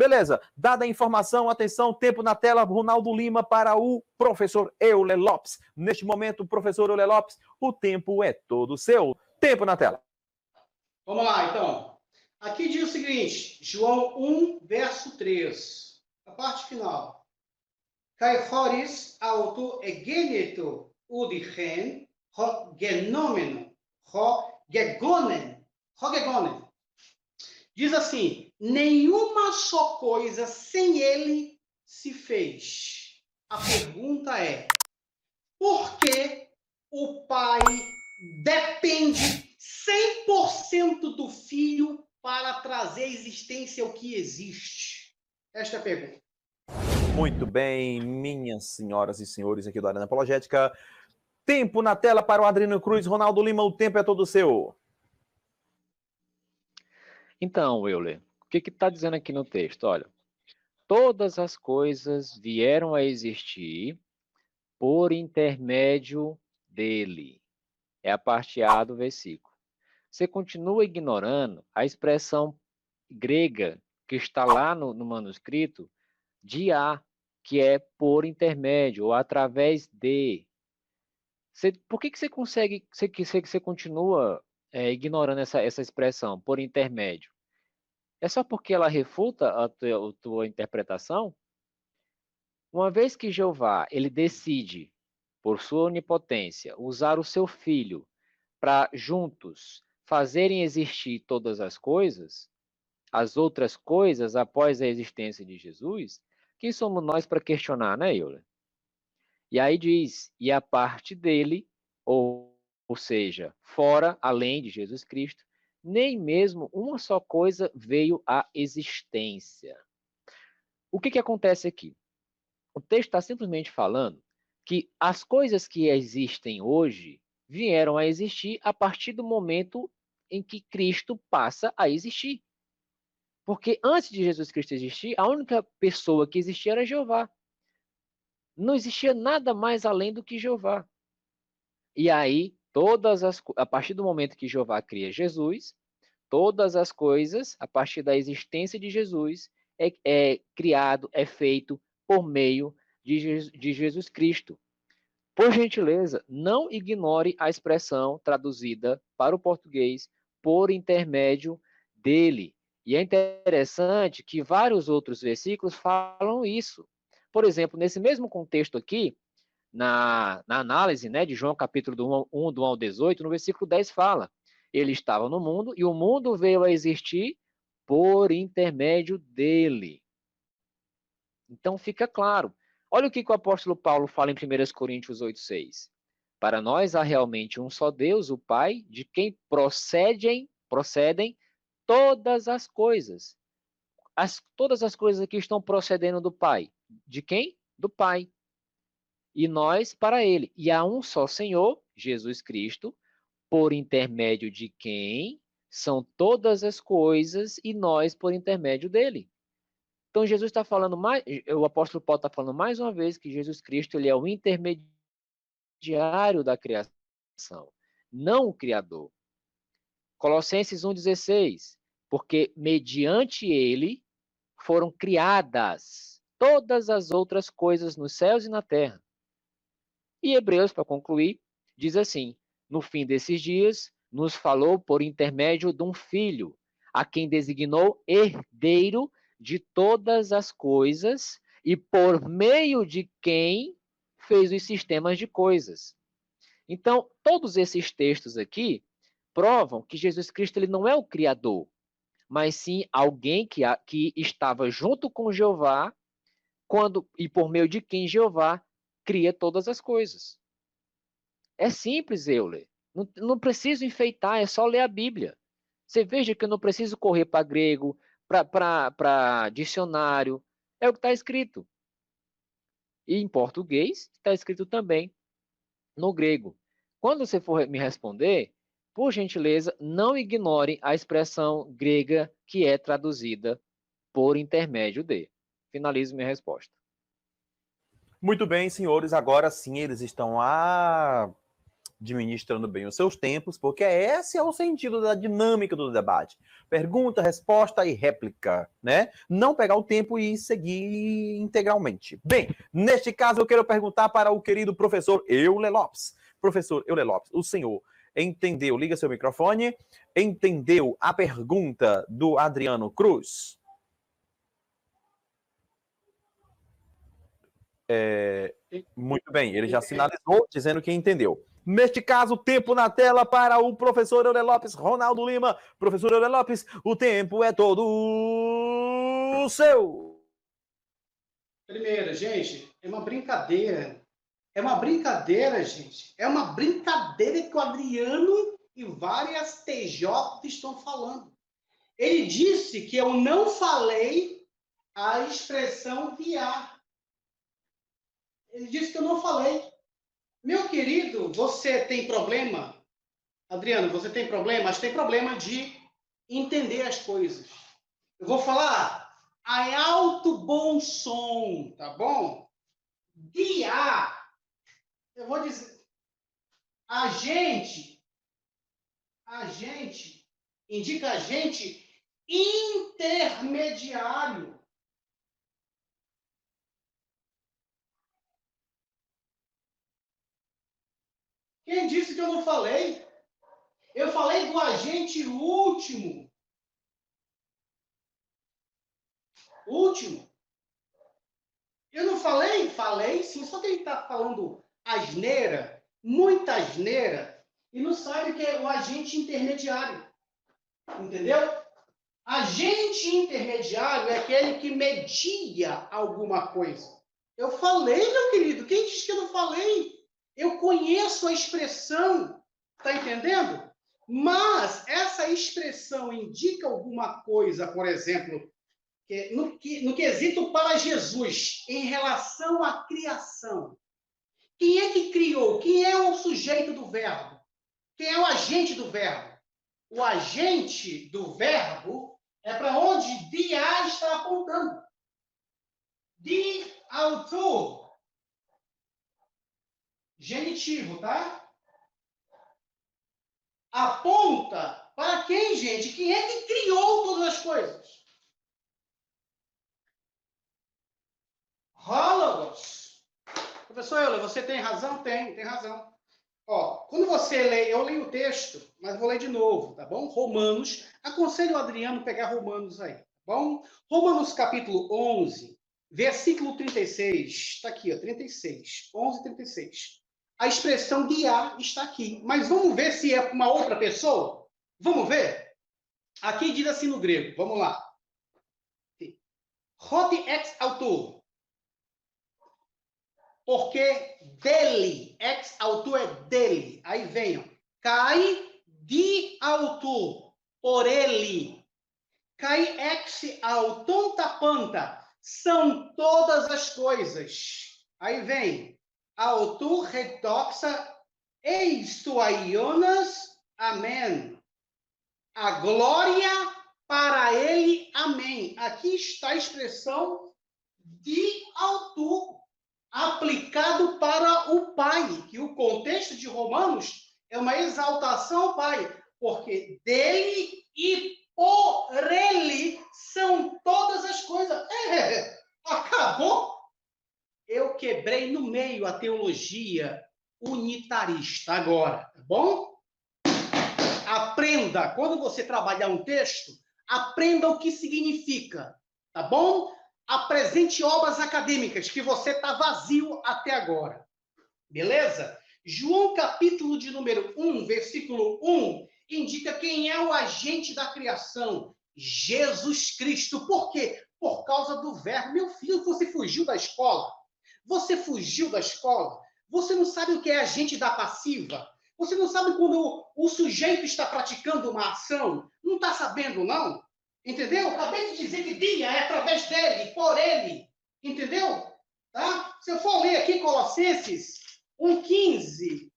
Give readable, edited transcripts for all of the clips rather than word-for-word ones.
Beleza. Dada a informação, atenção, tempo na tela, Ronaldo Lima para o professor Euler Lopes. Neste momento, professor Euler Lopes, o tempo é todo seu. Tempo na tela. Vamos lá, então. Aqui diz o seguinte, João 1, verso 3. A parte final. Kai choris auto egeneto udichen ho genomeno ho gegonen. Diz assim, nenhuma só coisa sem ele se fez. A pergunta é, por que o pai depende 100% do filho para trazer à existência o que existe? Esta é a pergunta. Muito bem, minhas senhoras e senhores aqui do Arena Apologética. Tempo na tela para o Adriano Cruz. Ronaldo Lima, o tempo é todo seu. Então, Euler, o que está dizendo aqui no texto? Olha, todas as coisas vieram a existir por intermédio dele. É a parte A do versículo. Você continua ignorando a expressão grega que está lá no manuscrito, dia, que é por intermédio, ou através de. Por que você consegue, você continua ignorando essa expressão, por intermédio? É só porque ela refuta a tua interpretação? Uma vez que Jeová, ele decide, por sua onipotência, usar o seu filho para juntos fazerem existir todas as outras coisas após a existência de Jesus, quem somos nós para questionar, né, Euler? E aí diz, e a parte dele, ou seja, fora, além de Jesus Cristo, nem mesmo uma só coisa veio à existência. O que acontece aqui? O texto está simplesmente falando que as coisas que existem hoje vieram a existir a partir do momento em que Cristo passa a existir. Porque antes de Jesus Cristo existir, a única pessoa que existia era Jeová. Não existia nada mais além do que Jeová. E aí, a partir do momento que Jeová cria Jesus, todas as coisas, a partir da existência de Jesus, é criado, é feito por meio de Jesus Cristo. Por gentileza, não ignore a expressão traduzida para o português por intermédio dele. E é interessante que vários outros versículos falam isso. Por exemplo, nesse mesmo contexto aqui, na análise, né, de João capítulo 1, do 1 ao 18, no versículo 10 fala, ele estava no mundo e o mundo veio a existir por intermédio dele. Então fica claro. Olha o que o apóstolo Paulo fala em 1 Coríntios 8,6. Para nós há realmente um só Deus, o Pai, de quem procedem todas as coisas. Todas as coisas que estão procedendo do Pai. De quem? Do Pai. E nós para ele. E há um só Senhor, Jesus Cristo, por intermédio de quem são todas as coisas e nós por intermédio dele. Então Jesus está falando o apóstolo Paulo está falando mais uma vez que Jesus Cristo ele é o intermediário da criação, não o criador. Colossenses 1,16, porque mediante ele foram criadas todas as outras coisas nos céus e na terra. E Hebreus, para concluir, diz assim, no fim desses dias, nos falou por intermédio de um filho, a quem designou herdeiro de todas as coisas e por meio de quem fez os sistemas de coisas. Então, todos esses textos aqui provam que Jesus Cristo ele não é o Criador, mas sim alguém que estava junto com Jeová e por meio de quem Jeová cria todas as coisas. É simples, Euler. Não preciso enfeitar, é só ler a Bíblia. Você veja que eu não preciso correr para grego, para dicionário. É o que está escrito. E em português está escrito também no grego. Quando você for me responder, por gentileza, não ignore a expressão grega que é traduzida por intermédio de. Finalizo minha resposta. Muito bem, senhores. Agora sim, eles estão administrando bem os seus tempos, porque esse é o sentido da dinâmica do debate. Pergunta, resposta e réplica, né? Não pegar o tempo e seguir integralmente. Bem, neste caso eu quero perguntar para o querido professor Euler Lopes. Professor Euler Lopes, o senhor entendeu, liga seu microfone, entendeu a pergunta do Adriano Cruz? Muito bem, ele já sinalizou dizendo que entendeu. Neste caso, tempo na tela para o professor Euler Lopes, Ronaldo Lima. Professor Euler Lopes, o tempo é todo seu. Primeiro, gente, é uma brincadeira. É uma brincadeira, gente. É uma brincadeira que o Adriano e várias TJ estão falando. Ele disse que eu não falei a expressão viar. Ele disse que eu não falei. Meu querido, você tem problema? Adriano, você tem problema? Mas tem problema de entender as coisas. Eu vou falar em alto bom som, tá bom? Guiar. Eu vou dizer. Agente indica agente intermediário. Quem disse que eu não falei? Eu falei do agente último. Último. Eu não falei? Falei sim, só que ele está falando asneira, muita asneira, e não sabe que é o agente intermediário. Entendeu? Agente intermediário é aquele que media alguma coisa. Eu falei, meu querido, quem disse que eu não falei? Eu conheço a expressão, tá entendendo? Mas essa expressão indica alguma coisa, por exemplo, no quesito para Jesus, em relação à criação. Quem é que criou? Quem é o sujeito do verbo? Quem é o agente do verbo? O agente do verbo é para onde dia está apontando. De autor. Genitivo, tá? Aponta para quem, gente? Quem é que criou todas as coisas? Hólogos. Professor Euler, você tem razão? Tem razão. Ó, quando você lê, eu leio o texto, mas vou ler de novo, tá bom? Romanos, aconselho o Adriano pegar Romanos aí, tá bom? Romanos capítulo 11, versículo 36, está aqui, ó, 36, 11, 36. A expressão guiar está aqui, mas vamos ver se é uma outra pessoa? Vamos ver? Aqui diz assim no grego, vamos lá. Hoti ex autor. Porque dele, ex autor é dele. Aí vem, ó, cai de autor, por ele. Cai ex auton tapanta, são todas as coisas. Aí vem, autor redoxa, eis tu aionas, amém. A glória para ele, amém. Aqui está a expressão de autor, aplicado para o Pai, que o contexto de Romanos é uma exaltação ao Pai, porque dele e por ele são todas as coisas. Acabou? Eu quebrei no meio a teologia unitarista agora, tá bom? Aprenda, quando você trabalhar um texto, aprenda o que significa, tá bom? Apresente obras acadêmicas, que você está vazio até agora. Beleza? João capítulo de número 1, versículo 1, indica quem é o agente da criação. Jesus Cristo. Por quê? Por causa do verbo. Meu filho, você fugiu da escola? Você fugiu da escola? Você não sabe o que é agente da passiva? Você não sabe quando o sujeito está praticando uma ação? Não está sabendo, não? Entendeu? Acabei de dizer que dia é através dele, por ele. Entendeu? Tá? Se eu for ler aqui Colossenses 1,15.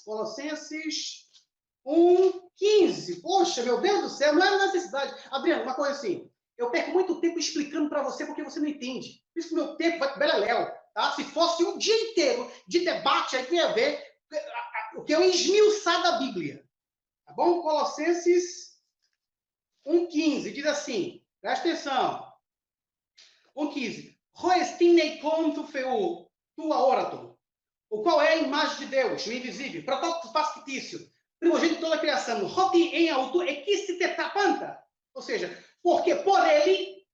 Colossenses 1,15. Poxa, meu Deus do céu, não é necessidade. Adriano, uma coisa assim. Eu perco muito tempo explicando para você porque você não entende. Por isso que meu tempo vai para o beleléu. Tá? Se fosse um dia inteiro de debate, aí tu ia ver o que é o esmiuçar da Bíblia. Tá bom? Colossenses 1,15 diz assim, presta atenção. 1,15. Roestineiklon tu feu, tua oraton. O qual é a imagem de Deus, o invisível, protótipo fictício, primogênito de toda a criação. Roti em auto e que se tetapanta. Ou seja, porque por ele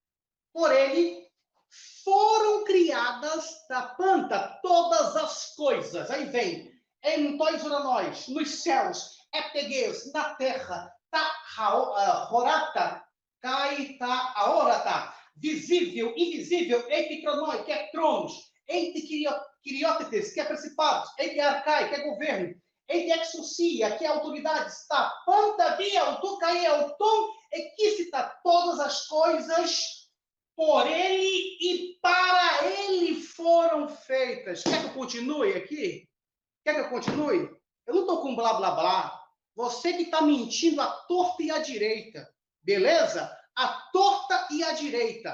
foram criadas da panta todas as coisas. Aí vem, em tois uranóis, nos céus, eptegueus, na terra, ta horata, cai ta aorata, visível, invisível, epicronoi, que é tronos, eite que é principados, eite arcai, que é governo, eite exousia, que é autoridades, ta panta via, auto cai, autom, equicita, todas as coisas por ele e para ele foram feitas. Quer que eu continue aqui? Quer que eu continue? Eu não estou com blá, blá, blá. Você que está mentindo à torta e à direita. Beleza? À torta e à direita.